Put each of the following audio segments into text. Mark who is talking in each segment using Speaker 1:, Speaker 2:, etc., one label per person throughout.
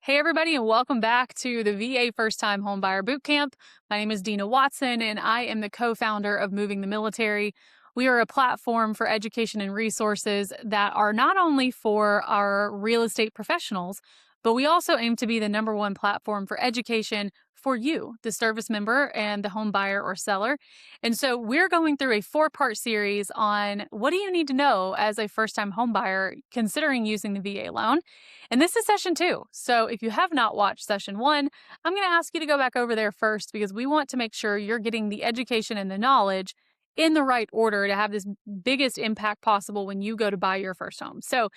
Speaker 1: Hey, everybody, and welcome back to the VA First Time Homebuyer Bootcamp. My name is Dina Watson, and I am the co founder of Moving the Military. We are a platform for education and resources that are not only for our real estate professionals, but we also aim to be the #1 platform for education for you, the service member and the home buyer or seller. And so we're going through a 4-part series on what do you need to know as a first time home buyer considering using the VA loan. And this is session 2. So if you have not watched session 1, I'm going to ask you to go back over there first because we want to make sure you're getting the education and the knowledge in the right order to have this biggest impact possible when you go to buy your first home. So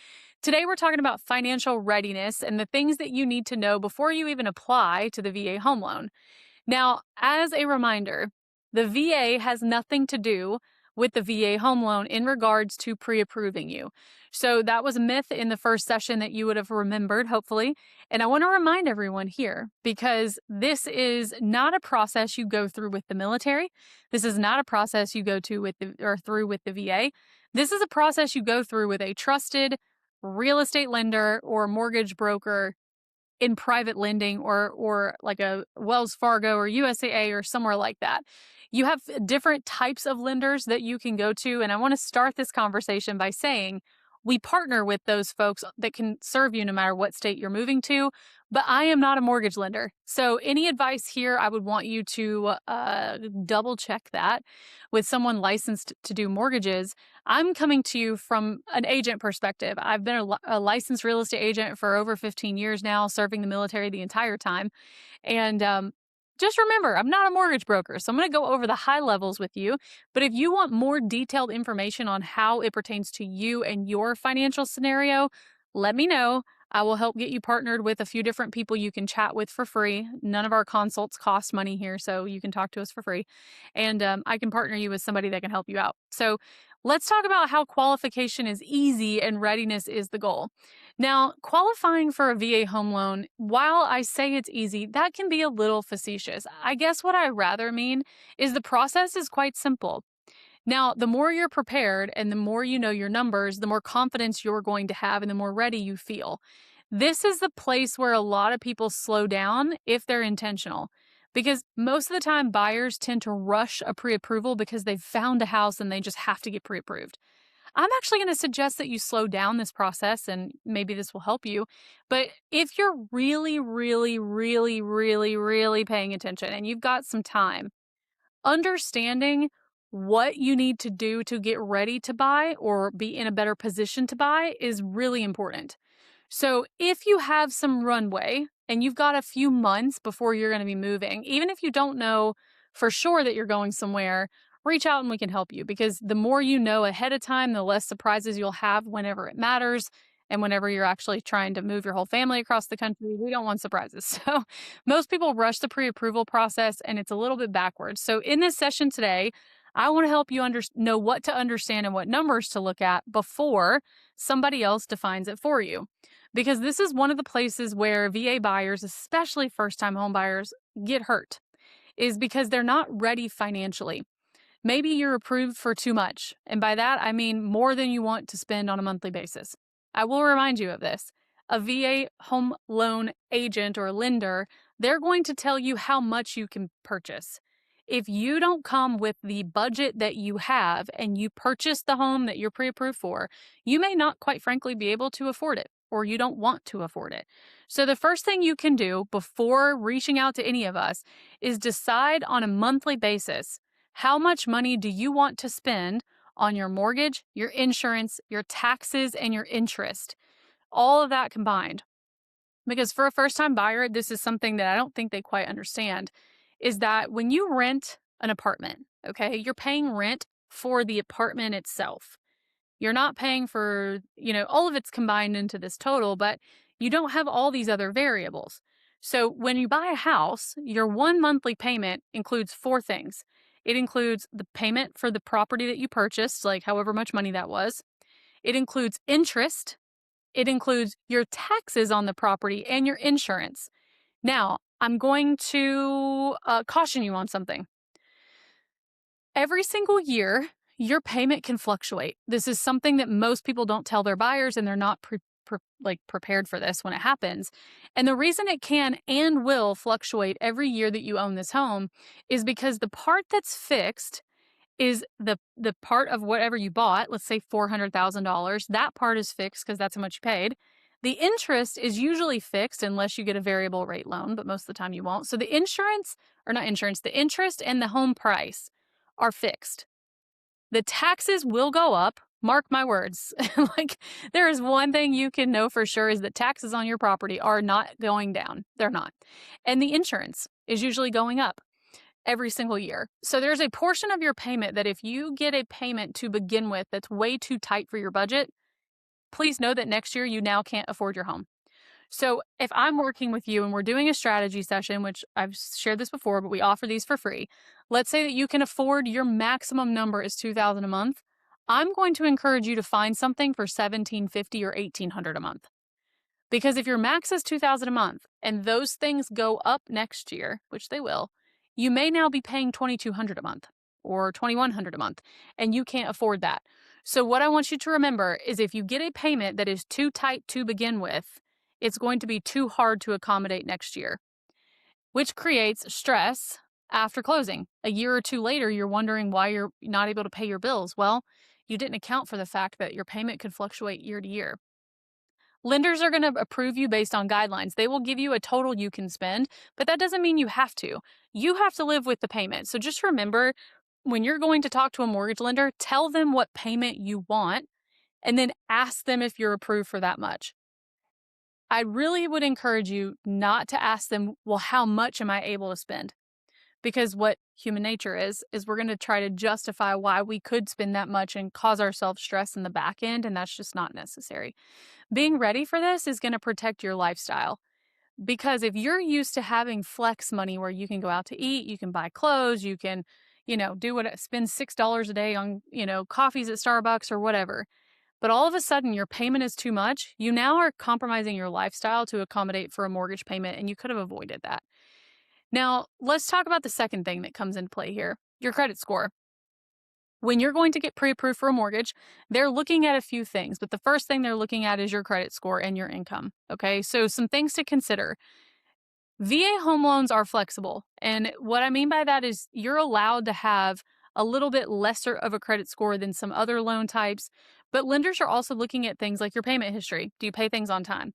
Speaker 1: today we're talking about financial readiness and the things that you need to know before you even apply to the VA home loan. Now, as a reminder, the VA has nothing to do with the VA home loan in regards to pre-approving you. So that was a myth in the first session that you would have remembered, hopefully. And I want to remind everyone here because this is not a process you go through with the military. This is not a process you go to with through with the VA. This is a process you go through with a trusted real estate lender or mortgage broker in private lending or like a Wells Fargo or USAA or somewhere like that. You have different types of lenders that you can go to. And I want to start this conversation by saying we partner with those folks that can serve you no matter what state you're moving to. But I am not a mortgage lender. So any advice here, I would want you to double check that with someone licensed to do mortgages. I'm coming to you from an agent perspective. I've been a licensed real estate agent for over 15 years now, serving the military the entire time. And just remember, I'm not a mortgage broker, so I'm going to go over the high levels with you. But if you want more detailed information on how it pertains to you and your financial scenario, let me know. I will help get you partnered with a few different people you can chat with for free. None of our consults cost money here, so you can talk to us for free. And I can partner you with somebody that can help you out. So let's talk about how qualification is easy and readiness is the goal. Now, qualifying for a VA home loan, while I say it's easy, that can be a little facetious. I guess what I rather mean is the process is quite simple. Now, the more you're prepared and the more you know your numbers, the more confidence you're going to have and the more ready you feel. This is the place where a lot of people slow down if they're intentional. Because most of the time, buyers tend to rush a pre approval because they've found a house and they just have to get pre approved. I'm actually going to suggest that you slow down this process and maybe this will help you. But if you're really, really, really, really, really paying attention and you've got some time, understanding what you need to do to get ready to buy or be in a better position to buy is really important. So if you have some runway and you've got a few months before you're going to be moving, even if you don't know for sure that you're going somewhere, reach out and we can help you because the more you know ahead of time, the less surprises you'll have whenever it matters. And whenever you're actually trying to move your whole family across the country, we don't want surprises. So most people rush the pre-approval process and it's a little bit backwards. So in this session today, I want to help you know what to understand and what numbers to look at before somebody else defines it for you. Because this is one of the places where VA buyers, especially first-time home buyers, get hurt, is because they're not ready financially. Maybe you're approved for too much. And by that, I mean more than you want to spend on a monthly basis. I will remind you of this. A VA home loan agent or lender, they're going to tell you how much you can purchase. If you don't come with the budget that you have and you purchase the home that you're pre-approved for, you may not, quite frankly, be able to afford it or you don't want to afford it. So the first thing you can do before reaching out to any of us is decide on a monthly basis, how much money do you want to spend on your mortgage, your insurance, your taxes, and your interest? All of that combined. Because for a first-time buyer, this is something that I don't think they quite understand, is that when you rent an apartment, okay, you're paying rent for the apartment itself. You're not paying for, all of it's combined into this total, but you don't have all these other variables. So when you buy a house, your one monthly payment includes 4 things. It includes the payment for the property that you purchased, like however much money that was. It includes interest. It includes your taxes on the property and your insurance. Now, I'm going to caution you on something. Every single year, your payment can fluctuate. This is something that most people don't tell their buyers and they're not prepared for this when it happens. And the reason it can and will fluctuate every year that you own this home is because the part that's fixed is the part of whatever you bought, let's say $400,000, that part is fixed because that's how much you paid. The interest is usually fixed unless you get a variable rate loan, but most of the time you won't. So the the interest and the home price are fixed. The taxes will go up. Mark my words. Like, there is one thing you can know for sure is that taxes on your property are not going down. They're not. And the insurance is usually going up every single year. So there's a portion of your payment that if you get a payment to begin with that's way too tight for your budget, please know that next year you now can't afford your home. So if I'm working with you and we're doing a strategy session, which I've shared this before, but we offer these for free. Let's say that you can afford your maximum number is $2,000 a month. I'm going to encourage you to find something for $1,750 or $1,800 a month. Because if your max is $2,000 a month and those things go up next year, which they will, you may now be paying $2,200 a month or $2,100 a month, and you can't afford that. So what I want you to remember is if you get a payment that is too tight to begin with, it's going to be too hard to accommodate next year, which creates stress after closing. A year or two later, you're wondering why you're not able to pay your bills. Well, you didn't account for the fact that your payment could fluctuate year to year. Lenders are going to approve you based on guidelines. They will give you a total you can spend, but that doesn't mean you have to. You have to live with the payment. So just remember, when you're going to talk to a mortgage lender, tell them what payment you want and then ask them if you're approved for that much. I really would encourage you not to ask them, well, how much am I able to spend? Because what human nature is we're going to try to justify why we could spend that much and cause ourselves stress in the back end, and that's just not necessary. Being ready for this is going to protect your lifestyle. Because if you're used to having flex money where you can go out to eat, you can buy clothes, you can, spend $6 a day on, coffees at Starbucks or whatever. But all of a sudden your payment is too much. You now are compromising your lifestyle to accommodate for a mortgage payment, and you could have avoided that. Now, let's talk about the second thing that comes into play here, your credit score. When you're going to get pre-approved for a mortgage, they're looking at a few things, but the first thing they're looking at is your credit score and your income. Okay, so some things to consider. VA home loans are flexible. And what I mean by that is you're allowed to have a little bit lesser of a credit score than some other loan types, but lenders are also looking at things like your payment history. Do you pay things on time?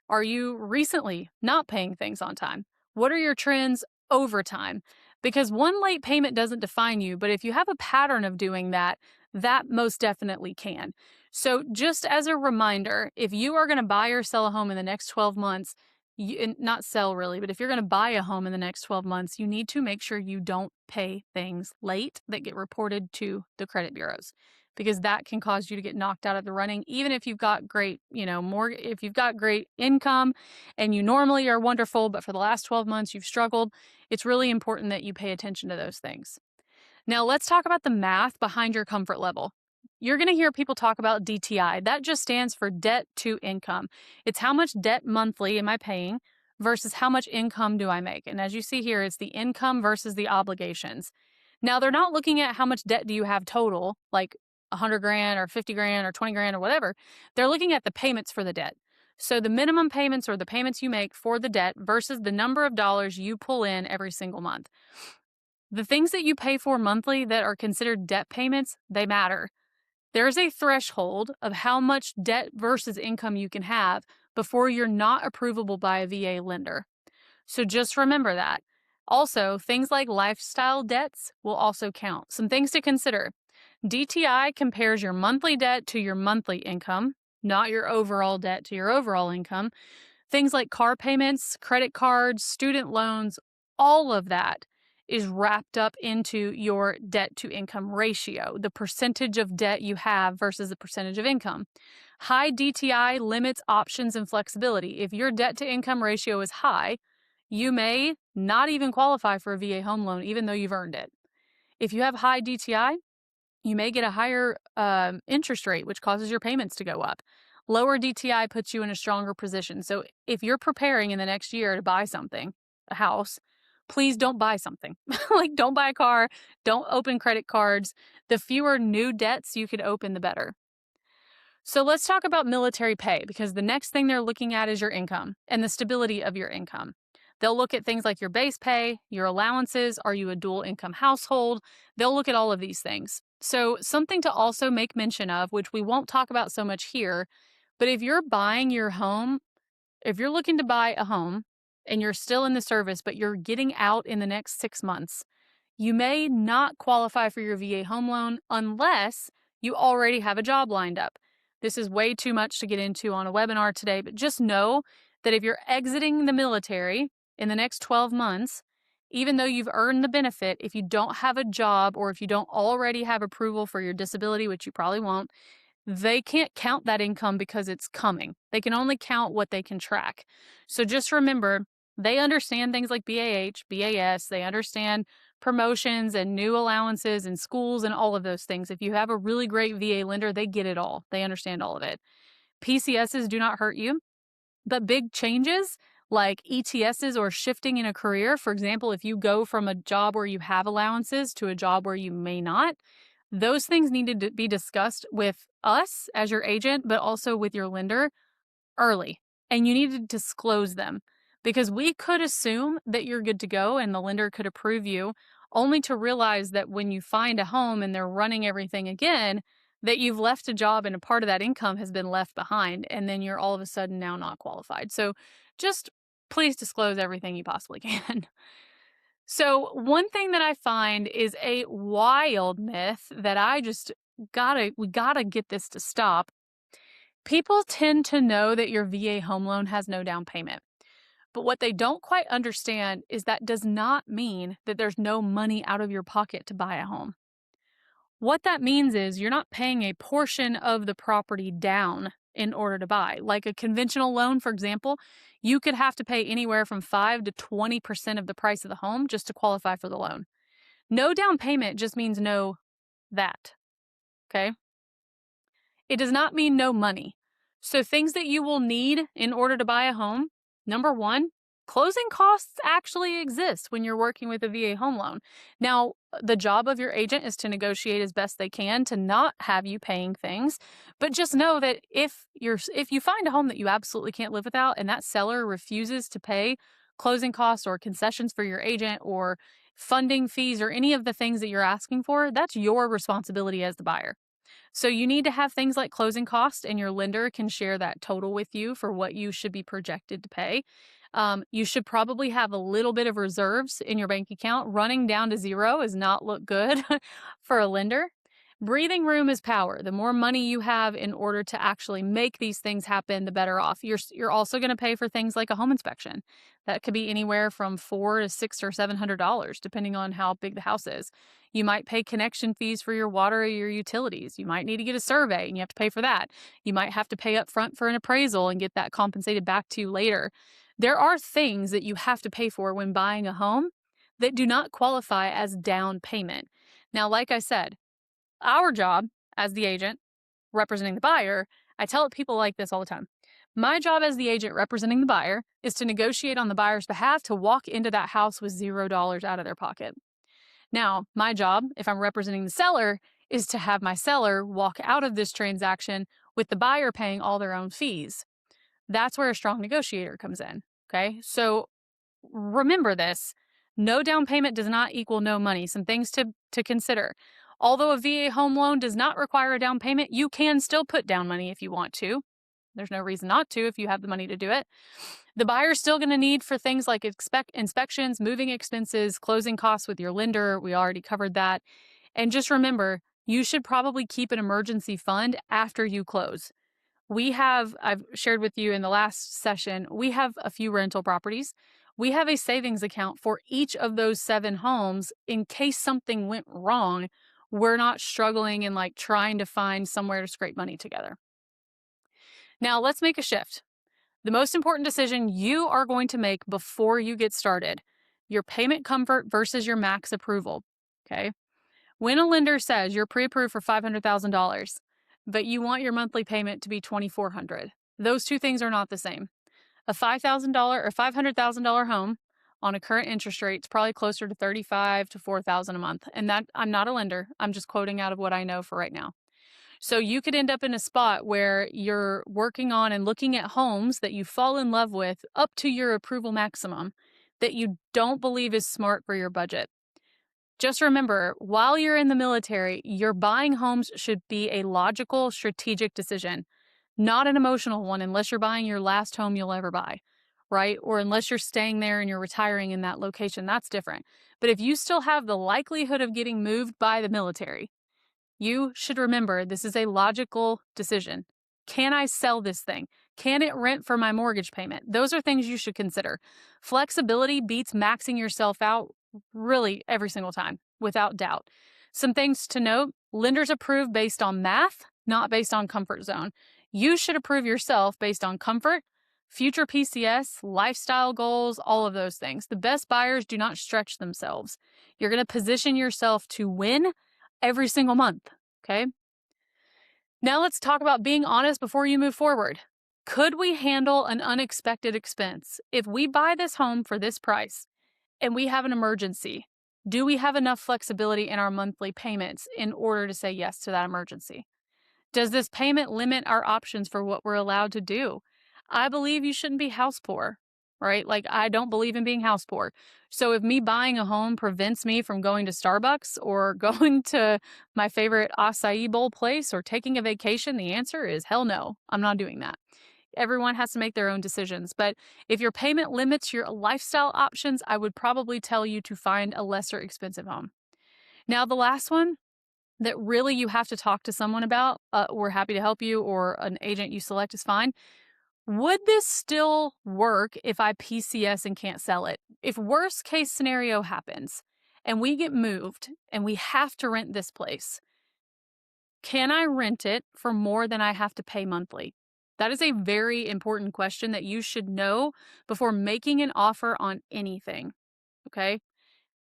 Speaker 1: Are you recently not paying things on time? What are your trends over time? Because one late payment doesn't define you, but if you have a pattern of doing that, that most definitely can. So just as a reminder, if you are going to buy or sell a home in the next 12 months, not sell really, but if you're going to buy a home in the next 12 months, you need to make sure you don't pay things late that get reported to the credit bureaus, because that can cause you to get knocked out of the running. Even if you've got great, if you've got great income and you normally are wonderful, but for the last 12 months you've struggled, it's really important that you pay attention to those things. Now let's talk about the math behind your comfort level. You're going to hear people talk about DTI. That just stands for debt to income. It's how much debt monthly am I paying versus how much income do I make. And as you see here, it's the income versus the obligations. Now, they're not looking at how much debt do you have total, like 100 grand or 50 grand or 20 grand or whatever. They're looking at the payments for the debt. So the minimum payments or the payments you make for the debt versus the number of dollars you pull in every single month. The things that you pay for monthly that are considered debt payments, they matter. There's a threshold of how much debt versus income you can have before you're not approvable by a VA lender. So just remember that. Also, things like lifestyle debts will also count. Some things to consider. DTI compares your monthly debt to your monthly income, not your overall debt to your overall income. Things like car payments, credit cards, student loans, all of that is wrapped up into your debt to income ratio, the percentage of debt you have versus the percentage of income. High DTI limits options and flexibility. If your debt to income ratio is high, you may not even qualify for a VA home loan, even though you've earned it. If you have high DTI, you may get a higher interest rate, which causes your payments to go up. Lower DTI puts you in a stronger position. So if you're preparing in the next year to buy something, a house, please don't buy something. Like, don't buy a car, don't open credit cards. The fewer new debts you could open, the better. So let's talk about military pay because the next thing they're looking at is your income and the stability of your income. They'll look at things like your base pay, your allowances, are you a dual income household? They'll look at all of these things. So, something to also make mention of, which we won't talk about so much here, but if you're buying your home, if you're looking to buy a home and you're still in the service, but you're getting out in the next 6 months, you may not qualify for your VA home loan unless you already have a job lined up. This is way too much to get into on a webinar today, but just know that if you're exiting the military in the next 12 months, even though you've earned the benefit, if you don't have a job or if you don't already have approval for your disability, which you probably won't, they can't count that income because it's coming. They can only count what they can track. So just remember, they understand things like BAH, BAS, they understand promotions and new allowances and schools and all of those things. If you have a really great VA lender, they get it all. They understand all of it. PCSs do not hurt you, but big changes like ETSs or shifting in a career, for example, if you go from a job where you have allowances to a job where you may not, those things need to be discussed with us as your agent, but also with your lender early. And you need to disclose them because we could assume that you're good to go and the lender could approve you, only to realize that when you find a home and they're running everything again, that you've left a job and a part of that income has been left behind. And then you're all of a sudden now not qualified. So just please disclose everything you possibly can. So, one thing that I find is a wild myth that I just we gotta get this to stop. People tend to know that your VA home loan has no down payment. But what they don't quite understand is that does not mean that there's no money out of your pocket to buy a home. What that means is you're not paying a portion of the property down in order to buy. Like a conventional loan, for example, you could have to pay anywhere from 5 to 20% of the price of the home just to qualify for the loan. No down payment just means no that. Okay. It does not mean no money. So, things that you will need in order to buy a home, number one, closing costs actually exist when you're working with a VA home loan. Now, the job of your agent is to negotiate as best they can to not have you paying things, but just know that if you find a home that you absolutely can't live without and that seller refuses to pay closing costs or concessions for your agent or funding fees or any of the things that you're asking for, that's your responsibility as the buyer. So you need to have things like closing costs, and your lender can share that total with you for what you should be projected to pay. You should probably have a little bit of reserves in your bank account. Running down to zero does not look good for a lender. Breathing room is power. The more money you have in order to actually make these things happen, the better off. You're also going to pay for things like a home inspection. That could be anywhere from $400 to $600 or $700, depending on how big the house is. You might pay connection fees for your water or your utilities. You might need to get a survey and you have to pay for that. You might have to pay up front for an appraisal and get that compensated back to you later. There are things that you have to pay for when buying a home that do not qualify as down payment. Now, like I said, our job as the agent representing the buyer, I tell people like this all the time. My job as the agent representing the buyer is to negotiate on the buyer's behalf to walk into that house with $0 out of their pocket. Now, my job, if I'm representing the seller, is to have my seller walk out of this transaction with the buyer paying all their own fees. That's where a strong negotiator comes in. Okay. So remember this. No down payment does not equal no money. Some things to consider. Although a VA home loan does not require a down payment, you can still put down money if you want to. There's no reason not to if you have the money to do it. The buyer's still going to need for things like inspections, moving expenses, closing costs with your lender. We already covered that. And just remember, you should probably keep an emergency fund after you close. I've shared with you in the last session, we have a few rental properties. We have a savings account for each of those 7 homes in case something went wrong. We're not struggling and like trying to find somewhere to scrape money together. Now let's make a shift. The most important decision you are going to make before you get started, your payment comfort versus your max approval. Okay. When a lender says you're pre-approved for $500,000, but you want your monthly payment to be $2,400, those two things are not the same. A $5,000 or $500,000 home on a current interest rate is probably closer to $35,000 to $4,000 a month. And that I'm not a lender. I'm just quoting out of what I know for right now. So you could end up in a spot where you're working on and looking at homes that you fall in love with up to your approval maximum that you don't believe is smart for your budget. Just remember, while you're in the military, your buying homes should be a logical, strategic decision, not an emotional one, unless you're buying your last home you'll ever buy, right? Or unless you're staying there and you're retiring in that location, that's different. But if you still have the likelihood of getting moved by the military, you should remember this is a logical decision. Can I sell this thing? Can it rent for my mortgage payment? Those are things you should consider. Flexibility beats maxing yourself out really every single time, without doubt. Some things to note: lenders approve based on math, not based on comfort zone. You should approve yourself based on comfort, future PCS, lifestyle goals, all of those things. The best buyers do not stretch themselves. You're going to position yourself to win every single month, okay? Now let's talk about being honest before you move forward. Could we handle an unexpected expense? If we buy this home for this price and we have an emergency, do we have enough flexibility in our monthly payments in order to say yes to that emergency? Does this payment limit our options for what we're allowed to do? I believe you shouldn't be house poor, right? Like, I don't believe in being house poor. So if me buying a home prevents me from going to Starbucks or going to my favorite acai bowl place or taking a vacation, the answer is hell no. I'm not doing that. Everyone has to make their own decisions. But if your payment limits your lifestyle options, I would probably tell you to find a lesser expensive home. Now, the last one that really you have to talk to someone about, we're happy to help you, or an agent you select is fine. Would this still work if I PCS and can't sell it? If worst case scenario happens and we get moved and we have to rent this place, can I rent it for more than I have to pay monthly? That is a very important question that you should know before making an offer on anything, okay?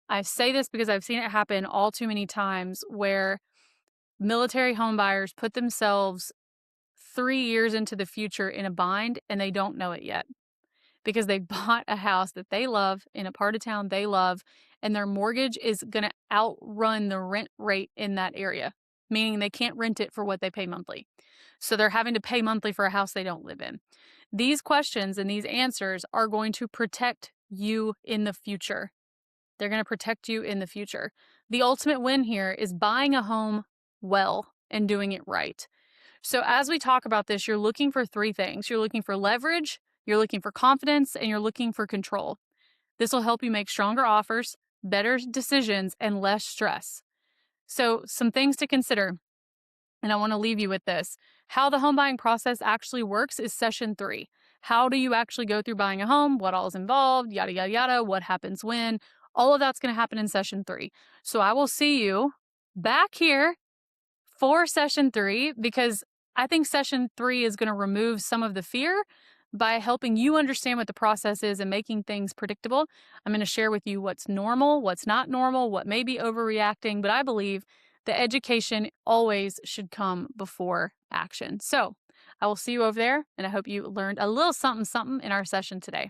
Speaker 1: I say this because I've seen it happen all too many times where military home buyers put themselves 3 years into the future in a bind and they don't know it yet because they bought a house that they love in a part of town they love, and their mortgage is going to outrun the rent rate in that area, meaning they can't rent it for what they pay monthly. So they're having to pay monthly for a house they don't live in. These questions and these answers are going to protect you in the future. They're going to protect you in the future. The ultimate win here is buying a home well and doing it right. So as we talk about this, you're looking for 3 things. You're looking for leverage, you're looking for confidence, and you're looking for control. This will help you make stronger offers, better decisions, and less stress. So some things to consider, and I want to leave you with this. How the home buying process actually works is session 3. How do you actually go through buying a home? What all is involved? Yada, yada, yada. What happens when? All of that's going to happen in session 3. So I will see you back here for session 3, because I think session 3 is going to remove some of the fear by helping you understand what the process is and making things predictable. I'm going to share with you what's normal, what's not normal, what may be overreacting, but I believe the education always should come before action. So I will see you over there, and I hope you learned a little something in our session today.